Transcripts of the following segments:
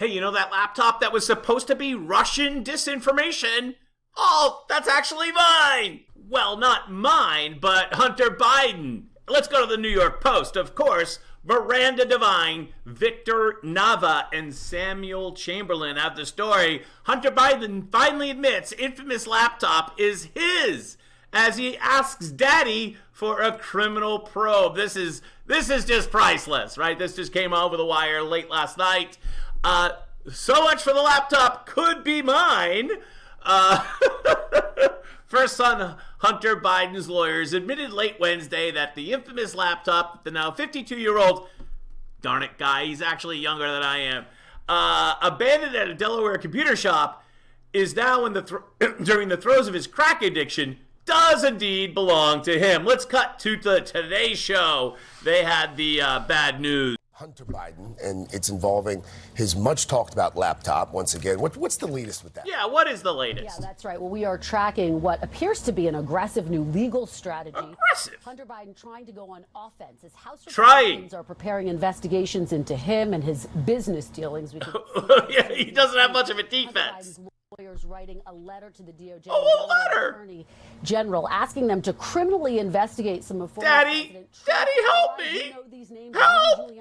Hey, you know that laptop that was supposed to be Russian disinformation? Oh, that's actually mine! Well, not mine, but Hunter Biden. Let's go to the New York Post. Of course, Miranda Devine, Victor Nava, and Samuel Chamberlain have the story. Hunter Biden finally admits infamous laptop is his as he asks daddy for a criminal probe. This is just priceless, right? This just came over the wire late last night. So much for the laptop could be mine. First son Hunter Biden's lawyers admitted late Wednesday that the infamous laptop, the now 52-year-old, darn it guy, he's actually younger than I am, abandoned at a Delaware computer shop, is now during the throes of his crack addiction, does indeed belong to him. Let's cut to the Today Show. They had the bad news. Hunter Biden, and it's involving his much-talked-about laptop, once again. What's the latest with that? Yeah, what is the latest? Yeah, that's right. Well, we are tracking what appears to be an aggressive new legal strategy. Aggressive? Hunter Biden trying to go on offense. As House Republicans are preparing investigations into him and his business dealings. Yeah, he doesn't have much of a defense. Lawyers writing a letter to the DOJ Attorney General asking them to criminally investigate some of former Daddy, help me! Help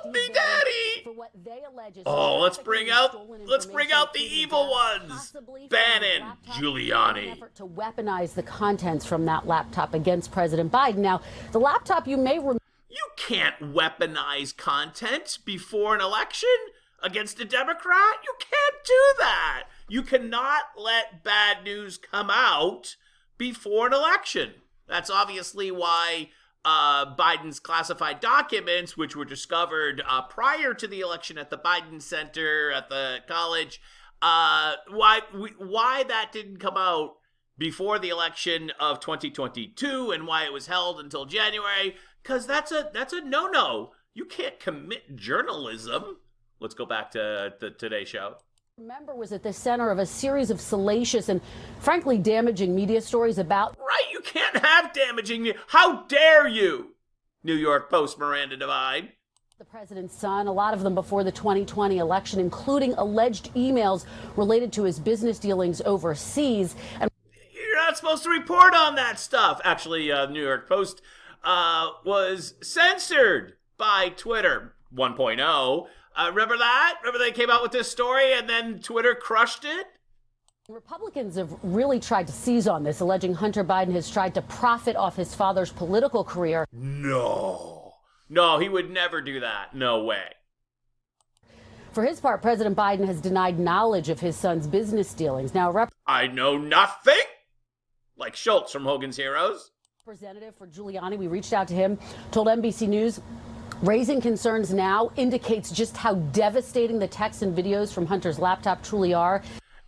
me, Daddy! For what they allege is let's bring out the evil ones. Bannon, Giuliani. Effort to weaponize the contents from that laptop against President Biden. Now, the laptop you can't weaponize content before an election against a Democrat. You can't do that. You cannot let bad news come out before an election. That's obviously why Biden's classified documents, which were discovered prior to the election at the Biden Center at the college, why that didn't come out before the election of 2022 and why it was held until January, because that's a no-no. You can't commit journalism. Let's go back to the Today Show. Remember, was at the center of a series of salacious and frankly damaging media stories about... Right, you can't have damaging... How dare you, New York Post Miranda Devine? The president's son, a lot of them before the 2020 election, including alleged emails related to his business dealings overseas. And you're not supposed to report on that stuff. Actually, New York Post was censored by Twitter 1.0. Remember that? Remember they came out with this story and then Twitter crushed it? Republicans have really tried to seize on this, alleging Hunter Biden has tried to profit off his father's political career. No, he would never do that. No way. For his part, President Biden has denied knowledge of his son's business dealings. Now, I know nothing. Like Schultz from Hogan's Heroes. Representative for Giuliani, we reached out to him, told NBC News, raising concerns now indicates just how devastating the texts and videos from Hunter's laptop truly are.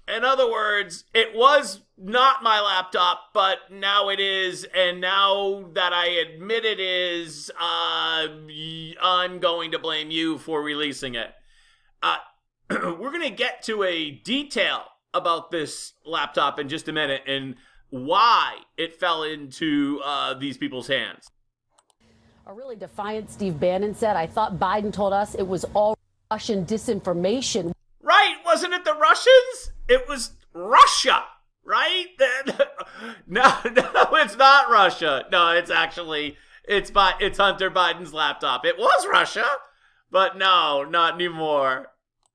In other words, it was not my laptop, but now it is, and now that I admit it is, I'm going to blame you for releasing it. We're going to get to a detail about this laptop in just a minute and why it fell into these people's hands. A really defiant Steve Bannon said, I thought Biden told us it was all Russian disinformation. Right, wasn't it the Russians? It was Russia, right? No, it's not Russia. No, it's Hunter Biden's laptop. It was Russia, but no, not anymore.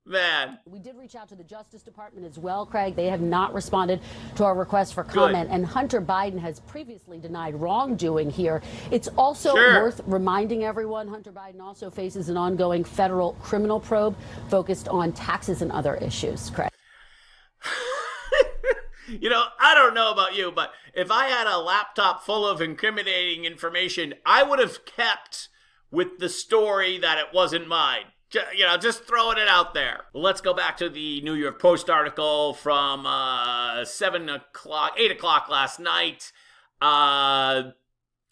Man. We did reach out to the Justice Department as well, Craig. They have not responded to our request for comment. Good. And Hunter Biden has previously denied wrongdoing here. It's also worth reminding everyone Hunter Biden also faces an ongoing federal criminal probe focused on taxes and other issues, Craig. I don't know about you, but if I had a laptop full of incriminating information, I would have kept with the story that it wasn't mine. Just throwing it out there. Let's go back to the New York Post article from 8 o'clock last night.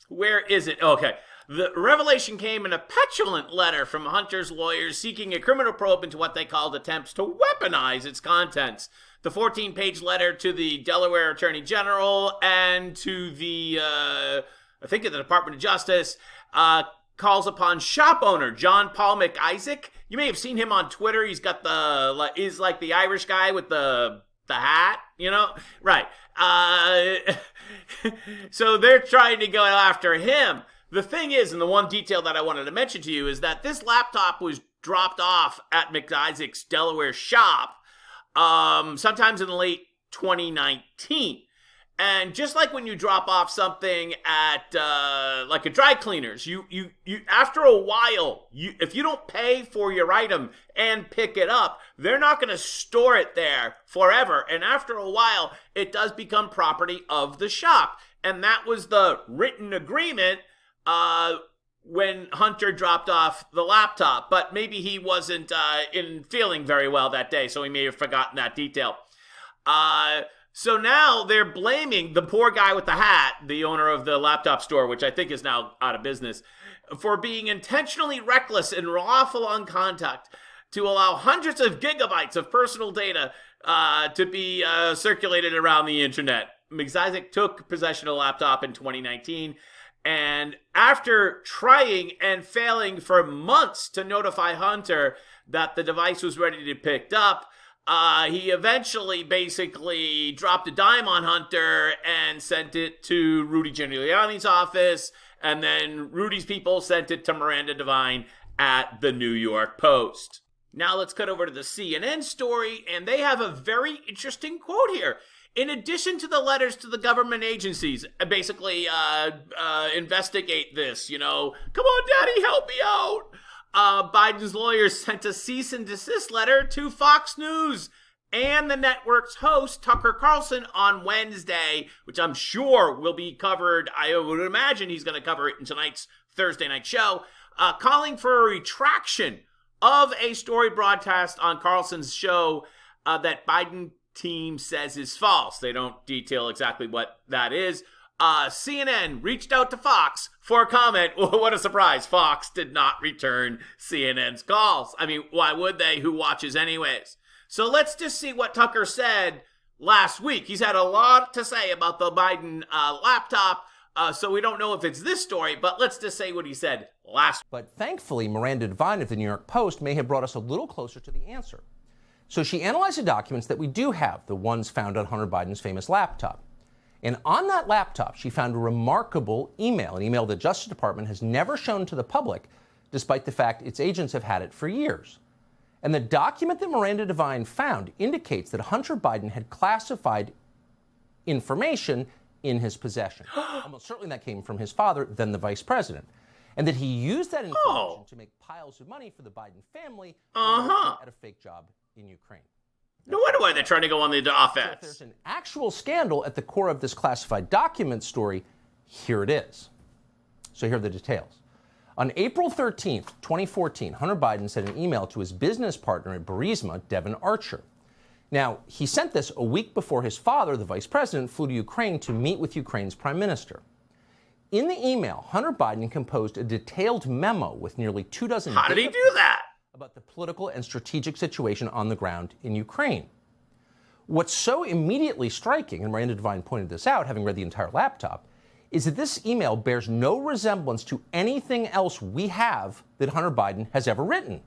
Where is it? Okay. The revelation came in a petulant letter from Hunter's lawyers seeking a criminal probe into what they called attempts to weaponize its contents. The 14-page letter to the Delaware Attorney General and to the, I think of the Department of Justice, calls upon shop owner John Paul McIsaac. You may have seen him on Twitter. He's got is like the Irish guy with the hat, Right. So they're trying to go after him. The thing is, and the one detail that I wanted to mention to you is that this laptop was dropped off at McIsaac's Delaware shop sometimes in late 2019. And just like when you drop off something at like a dry cleaner's, you after a while, if you don't pay for your item and pick it up, they're not going to store it there forever. And after a while, it does become property of the shop. And that was the written agreement when Hunter dropped off the laptop. But maybe he wasn't feeling very well that day, so he may have forgotten that detail. So now they're blaming the poor guy with the hat, the owner of the laptop store, which I think is now out of business, for being intentionally reckless and wrongful on conduct to allow hundreds of gigabytes of personal data to be circulated around the internet. McIsaac took possession of the laptop in 2019, and after trying and failing for months to notify Hunter that the device was ready to be picked up, he eventually basically dropped a dime on Hunter and sent it to Rudy Giuliani's office, and then Rudy's people sent it to Miranda Devine at the New York Post. Now let's cut over to the CNN story, and they have a very interesting quote here. In addition to the letters to the government agencies, basically investigate this, come on, Daddy, help me out. Biden's lawyers sent a cease and desist letter to Fox News and the network's host, Tucker Carlson, on Wednesday, which I'm sure will be covered. I would imagine he's going to cover it in tonight's Thursday night show, calling for a retraction of a story broadcast on Carlson's show that Biden team says is false. They don't detail exactly what that is. CNN reached out to Fox for a comment. What a surprise. Fox did not return CNN's calls. I mean, why would they? Who watches anyways? So let's just see what Tucker said last week. He's had a lot to say about the Biden laptop, so we don't know if it's this story, but let's just say what he said last week. But thankfully, Miranda Devine of the New York Post may have brought us a little closer to the answer. So she analyzed the documents that we do have, the ones found on Hunter Biden's famous laptop. And on that laptop, she found a remarkable email, an email the Justice Department has never shown to the public, despite the fact its agents have had it for years. And the document that Miranda Devine found indicates that Hunter Biden had classified information in his possession. Almost certainly that came from his father, then the vice president. And that he used that information to make piles of money for the Biden family at a fake job in Ukraine. No wonder why they're trying to go on the offense. So if there's an actual scandal at the core of this classified document story, here it is. So here are the details. On April 13th, 2014, Hunter Biden sent an email to his business partner at Burisma, Devon Archer. Now, he sent this a week before his father, the vice president, flew to Ukraine to meet with Ukraine's prime minister. In the email, Hunter Biden composed a detailed memo with nearly 24 How did he do that? About the political and strategic situation on the ground in Ukraine. What's so immediately striking, and Miranda Devine pointed this out, having read the entire laptop, is that this email bears no resemblance to anything else we have that Hunter Biden has ever written.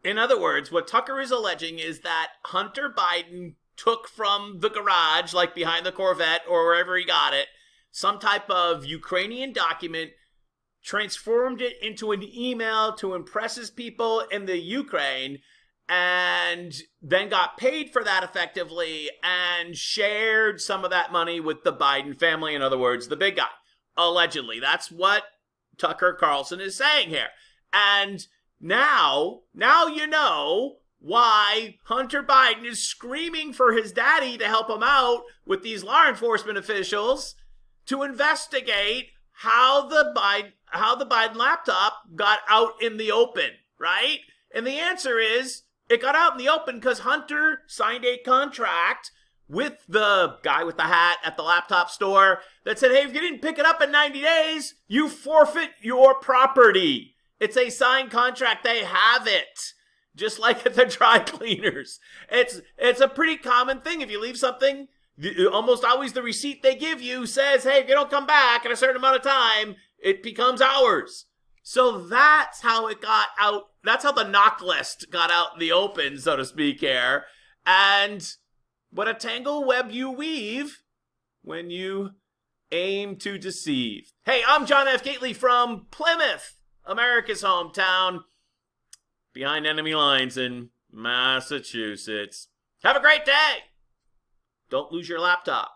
In other words, what Tucker is alleging is that Hunter Biden took from the garage, like behind the Corvette or wherever he got it, some type of Ukrainian document, transformed it into an email to impress his people in the Ukraine, and then got paid for that effectively and shared some of that money with the Biden family. In other words, the big guy. Allegedly. That's what Tucker Carlson is saying here. And now you know why Hunter Biden is screaming for his daddy to help him out with these law enforcement officials to investigate how the Biden laptop got out in the open, right? And the answer is, it got out in the open because Hunter signed a contract with the guy with the hat at the laptop store that said, hey, if you didn't pick it up in 90 days, you forfeit your property. It's a signed contract. They have it. Just like at the dry cleaners. It's a pretty common thing. If you leave something, almost always the receipt they give you says, hey, if you don't come back in a certain amount of time, it becomes ours. So that's how it got out. That's how the knock list got out in the open, so to speak, here. And what a tangle web you weave when you aim to deceive. Hey, I'm John F. Gately from Plymouth, America's hometown, behind enemy lines in Massachusetts. Have a great day. Don't lose your laptop.